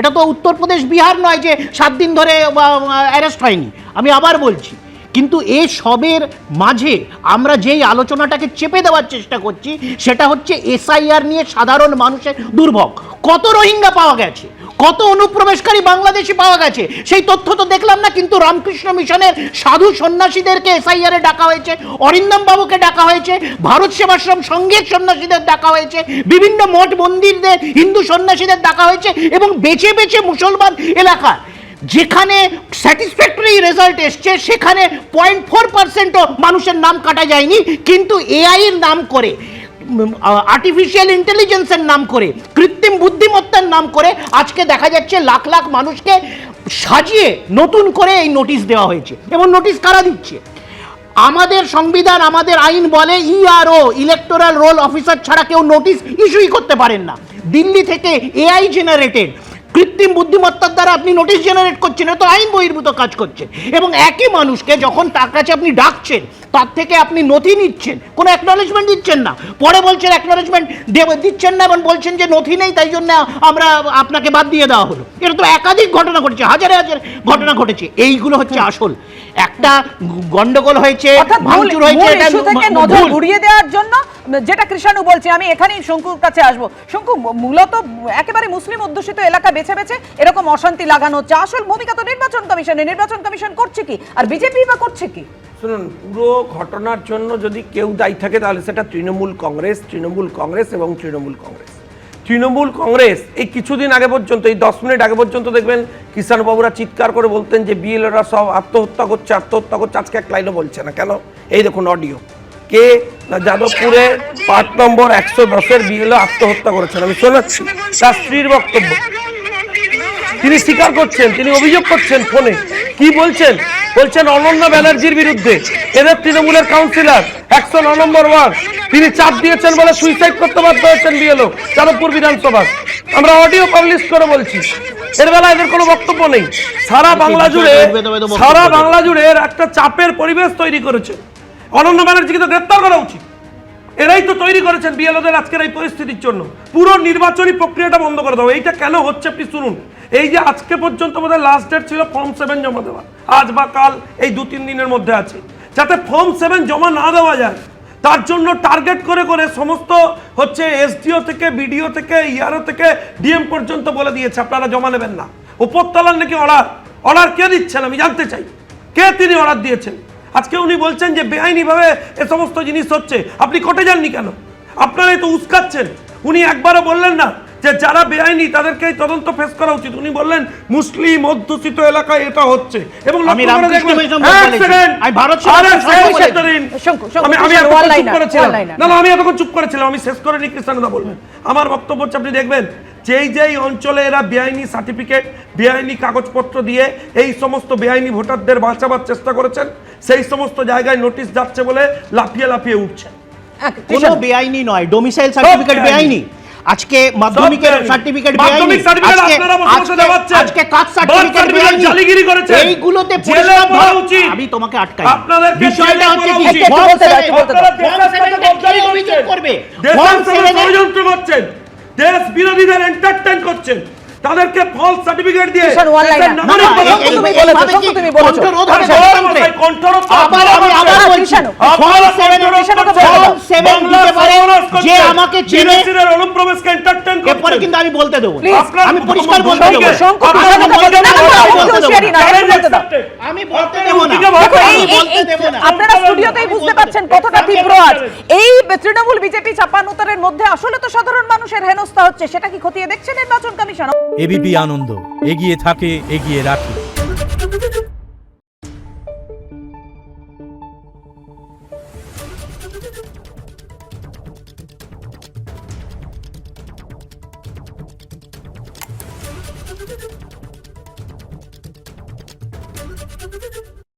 এটা তো উত্তরপ্রদেশ বিহার নয় যে 7 দিন ধরে অ্যারেস্ট হয়নি। আমি আবার বলছি, কিন্তু এ সবের মাঝে আমরা যেই আলোচনাটাকে চেপে দেওয়ার চেষ্টা করছি সেটা হচ্ছে এসআইআর নিয়ে সাধারণ মানুষের দুর্ভোগ। কত রোহিঙ্গা পাওয়া গেছে, কত অনুপ্রবেশকারী বাংলাদেশি পাওয়া গেছে, সেই তথ্য তো দেখলাম না। কিন্তু রামকৃষ্ণ মিশনের সাধু সন্ন্যাসীদেরকে এসআইআরে ডাকা হয়েছে, অরিন্দম বাবুকে ডাকা হয়েছে, ভারত সেবাশ্রম সঙ্গীত সন্ন্যাসীদের ডাকা হয়েছে, বিভিন্ন মঠ মন্দিরদের হিন্দু সন্ন্যাসীদের ডাকা হয়েছে, এবং বেছে বেছে মুসলমান এলাকা যেখানে স্যাটিসফ্যাক্টরি রেজাল্ট এসছে সেখানে 0.4%ও মানুষের নাম কাটা যায়নি। কিন্তু এআই এর নাম করে, আর্টিফিশিয়াল ইন্টেলিজেন্সের নাম করে, কৃত্রিম বুদ্ধিমত্তার নাম করে আজকে দেখা যাচ্ছে লাখ লাখ মানুষকে সাজিয়ে নতুন করে এই নোটিশ দেওয়া হয়েছে। এবং নোটিশ কারা দিচ্ছে? আমাদের সংবিধান, আমাদের আইন বলে ইআরও, ইলেকটোরাল রোল অফিসার ছাড়া কেউ নোটিশ ইস্যুই করতে পারেন না। দিল্লি থেকে এআই জেনারেটেড কৃত্রিম বুদ্ধিমত্তার দ্বারা আপনি নোটিশ জেনারেট করছেন, এটা তো আইন বহির্ভূত কাজ করছেন। এবং একই মানুষকে যখন তার কাছে আপনি ডাকছেন, তার থেকে আপনি নথি নিচ্ছেন, কোনো অ্যাকনলেজমেন্ট দিচ্ছেন না, পরে বলছেন অ্যাকনলেজমেন্ট দিচ্ছেন না এবং বলছেন যে নথি নেই, তাই জন্য আমরা আপনাকে বাদ দিয়ে দেওয়া হলো। এটা তো একাধিক ঘটনা ঘটেছে, হাজারে হাজার ঘটনা ঘটেছে। এইগুলো হচ্ছে আসল একটা গন্ডগোল হয়েছে, ভাঙচুর হয়েছে, এটা নজর ঘুরিয়ে দেওয়ার জন্য যেটা কৃষাণু বলছে। আমি এখানেই শঙ্কুর কাছে আসবো। শঙ্কু, মূলত একেবারে মুসলিম অধ্যুষিত এলাকা বেছে বেছে এরকম অশান্তি লাগানো হচ্ছে, আসল ভূমিকা তো নির্বাচন কমিশনের। নির্বাচন কমিশন করছে কি, আর বিজেপি বা করছে কি? শুনুন, পুরো ঘটনার জন্য যদি কেউ দায়ী থাকে তাহলে সেটা তৃণমূল কংগ্রেস এবং তৃণমূল কংগ্রেস। এই কিছুদিন আগে পর্যন্ত, এই 10 মিনিট আগে পর্যন্ত দেখবেন কিষাণবাবুরা চিৎকার করে বলতেন যে বিএলওরা সব আত্মহত্যা করছে। আজকে এক লাইনও বলছে না। কেন? এই দেখুন অডিও। কে না, যাদবপুরে পার্ট নম্বর 110-এর বিএলও আত্মহত্যা করেছেন। আমি শোনাচ্ছি তার স্ত্রীর বক্তব্য। তিনি স্বীকার করছেন, তিনি অভিযোগ করছেন ফোনে। কি বলছেন? বলছেন অনন্যা ব্যানার্জির বিরুদ্ধে, এদের তৃণমূলের কাউন্সিলর 109 নম্বর ওয়ার্ড, তিনি চাপ দিয়েছেন বলে সুইসাইড করতে বাধ্য হয়েছেন বিএলও যাদবপুর বিধানসভা। আমরা অডিও পাবলিশ করে বলছি। এর বেলা এদের কোনো বক্তব্য নেই। সারা বাংলা জুড়ে একটা চাপের পরিবেশ তৈরি করেছে। অনন্যা ব্যানার্জিকে তো গ্রেপ্তার করা উচিত। এরাই তো তৈরি করেছেন বিএলওদের আজকের এই পরিস্থিতির জন্য। পুরো নির্বাচনী প্রক্রিয়াটা বন্ধ করে দাও। এইটা কেন হচ্ছে আপনি শুনুন। এই যে আজকে পর্যন্ত আমাদের লাস্ট ডেট ছিল ফর্ম 7 জমা দেওয়া, আজ বা কাল এই 2-3 দিনের মধ্যে আছে, যাতে ফর্ম 7 জমা না দেওয়া যায় তার জন্য টার্গেট করে করে সমস্ত হচ্ছে এসডিও থেকে বিডিও থেকে ইআরও থেকে ডিএম পর্যন্ত বলে দিয়েছে আপনারা জমা নেবেন না। উপরতলার নাকি অর্ডার কে দিচ্ছেন আমি জানতে চাই, কে তিনি অর্ডার দিয়েছেন? আজকে উনি বলছেন যে বেআইনিভাবে এ সমস্ত জিনিস হচ্ছে। আপনি কোর্টে যাননি কেন? আপনারাই তো উস্কাচ্ছেন। উনি একবারও বললেন না যে যারা বেআইনি তাদেরকে তদন্ত ফেস করা উচিত। উনি বললেন মুসলিম অধ্যুষিত এলাকায় এটা হচ্ছে। এবং আমি এতক্ষণ চুপ করেছিলাম, আমি শেষ করে নি, কৃষ্ণদা বলবেন। আমার বক্তব্য হচ্ছে আপনি দেখবেন যেই অঞ্চলে এরা বেআইনি সার্টিফিকেট, বেআইনি কাগজপত্র দিয়ে এই সমস্ত বেআইনি ভোটারদের বাঁচাবার চেষ্টা করেছেন, সেই সমস্ত জায়গায় নোটিশ যাচ্ছে বলে লাফিয়ে উঠছে। কোনো বেআইনি নয়, ডোমিসাইল সার্টিফিকেট বেআইনি। আজকে মাধ্যমিকের সার্টিফিকেট বেআইনি, আজকে কাস্ট সার্টিফিকেট বেআইনি। জালিগিরি করেছে, এইগুলোতে পরিষ্কার ধরা উচিত। আমি তোমাকে আটকাই, বিষয়টা হচ্ছে কি ফর্ম 7 অভিযোগ করবে, ফর্ম 7 ষড়যন্ত্র করছেন, দেশ বিরোধীদের এন্টারটেইন করছেন, তাদেরকে ফলস সার্টিফিকেট দিয়ে অনুপ্রবেশকে এন্টারটেইন করছেন। কিন্তু আমি বলতে দেবো, আমি পরিষ্কার বলতে দেবো, আমি বলতে দেবো না। আপনারা স্টুডিওতেই বুঝতে পারছেন কতটা তীব্র আজ এই তৃণমূল বিজেপি চাপানোতরের মধ্যে। আসলে তো সাধারণ মানুষের হেনস্থা হচ্ছে, সেটা কি খতিয়ে দেখছে নির্বাচন কমিশন? এবিপি আনন্দ, এগিয়ে থাকে, এগিয়ে রাখে।